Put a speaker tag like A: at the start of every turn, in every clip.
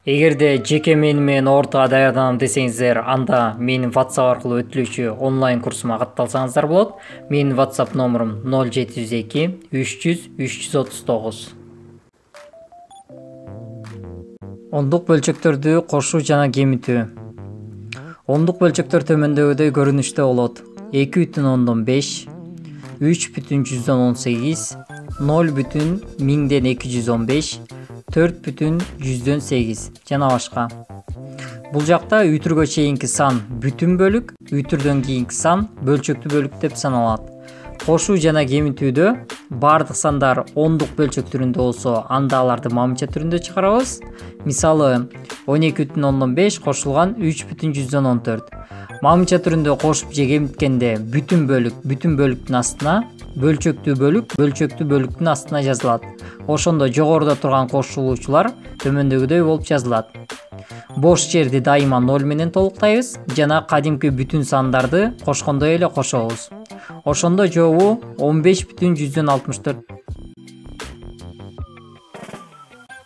A: Эгерде жеке менен ортого даярданам десеңиздер, анда менин WhatsApp аркылуу өтүлүүчү онлайн курсума катталсаңыздар болот. Менин WhatsApp номерум 0702 300 339. Ондук бөлчөктөрдү кошуу жана кемитүү. Ондук бөлчөктөр төмөндөгүдөй көрүнүштө болот. 2,5, 3,18, 0,1215, 4,8 жана башка. Бул жакта үтүргө чейинки сан бүтүн бөлүк, үтүрдөн кийинки сан бөлчөктүү бөлүк деп саналат. Кошуу жана кемитүүдө бардык сандар ондук бөлчөк түрүндө болсо, анда аларды мамыча түрүндө чыгарабыз. Мисалы 12,5 кошулган 3,14. Мамыча түрүндө кошуп же кемиткенде бүтүн бөлүктүн астына, бөлчөктүү бөлүктүн астына жазылат. Ошондо жогоруда турган кошулуучулар төмөндөгүдөй болуп жазылат. Бош жерди дайыма 0 менен толуктайбыз жана кадимки бүтүн сандарды кошкондой эле кошобуз. Ошондо жообу 15,64.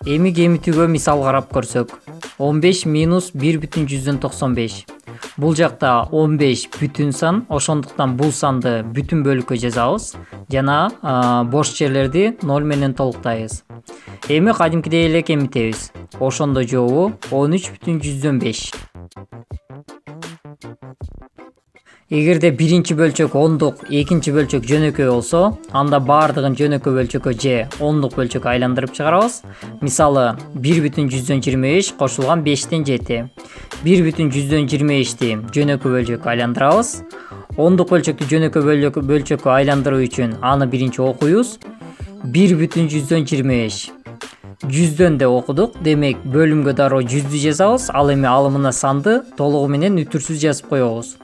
A: Эми кемитүүгө мисал карап көрсөк. 15 минус 1,95. Бул жакта 15 бүтүн сан, ошондуктан бул санды бүтүн бөлүккө жазабыз жана бош жерлерди 0 менен толуктайбыз. Эми кадимкидей эле кемитебиз. Ошондо жообу 13,5. Эгерде биринчи бөлчөк ондук, экинчи бөлчөк жөнөкөй болсо, анда бардыгын жөнөкөй бөлчөккө же ондук бөлчөккө айландырып чыгарабыз. Мисалы 1,25 кошулган 5тен 7. 1,25-ти жөнөкөй бөлчөккө айландырабыз. Ондук бөлчөктү жөнөкөй бөлчөккө айландыруу үчүн аны биринчи окуйбуз. 1,25 100дөн деп окудук. Демек бөлүмгө дароо 100дү жазабыз. Ал эми алымына санды толугу менен үтүрсүз жазып коебуз.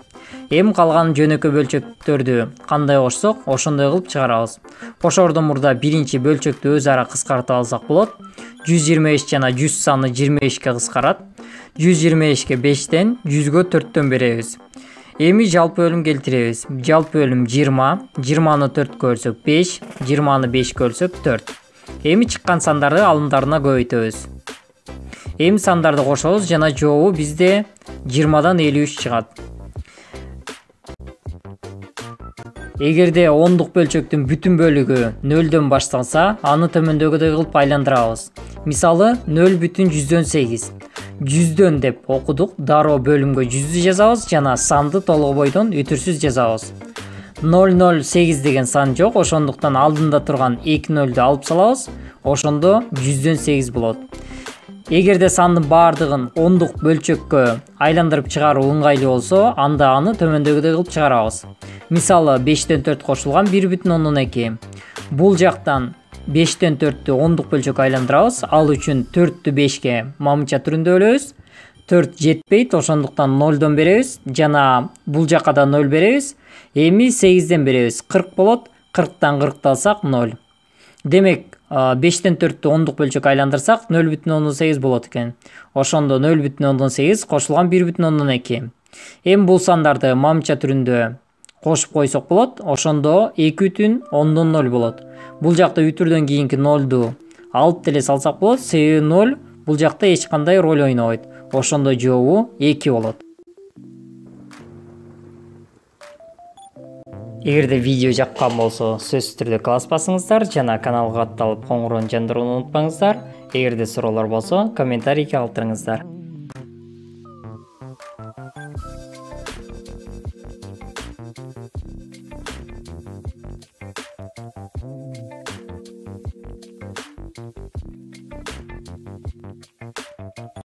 A: Эми калган жөнөкөй бөлчөктөрдү кандай кошсок, ошондой кылып чыгарабыз. Кошордон мурда биринчи бөлчөктү өз ара кыскартып алсак болот. 125 жана 100 саны 25ке кыскарат. 125ке 5тен, 100гө 4төн беребиз. Эми жалпы бөлүм келтиребиз. Жалпы бөлүм 20, 20-ны 4 көрсөк 5, 20-ны 5 көрсөк 4. Эми чыккан сандарды алымдарына көбөйтөбүз. Эми сандарды кошобуз жана жообу бизде 20дан 53 чыгат. Эгерде ондук бөлчөктүн бүтүн бөлүгү 0дөн башталса, аны төмөндөгүдөй кылып айландырабыз. Мисалы 0,8. 100дөн деп окудук, дароо бөлүмгө 100дү жазабыз жана санды толугу бойдон үтүрсүз жазабыз. 008 деген сан жок, ошондуктан алдында турган 2 0дү алып салабыз. Ошондо 100дөн 8 болот. Эгерде сандын бардыгын ондук бөлчөккө айландырып чыгаруу ыңгайлуу болсо, анда аны төмөндөгүдөй кылып чыгарабыз. Мисалы 5тен 4 кошулган 1,2. Бул жактан 5тен 4тү ондук бөлчөккө айландырабыз. Ал үчүн 4тү 5ке мамыча түрүндө бөлөбүз. 4 жетпейт, ошондуктан 0дон беребиз жана бул жакка да 0 беребиз. Эми 8ден беребиз. 40 болот. 40тан 40 алсак 0. Демек 5тен 4тү ондук бөлчөккө айландырсак 0,8 болот экен. Ошондо 0,8 кошулган 1,2. Эми бул сандарды мамыча түрүндө кошуп койсок болот. Ошондо 2,10 болот. Бул жакта үтүрдөн кийинки 0ду алып деле салсак болот. Себеби 0 бул жакта эч кандай роль ойнобойт. Ошондо жообу 2 болот. Эгерде видео жаккан болсо, сөзсүз түрдө класс басыңыздар жана каналга катталып коңгуроonu жандырууну унутпаңыздар. Эгерде суроолор болсо, комментарийге калтырыңыздар.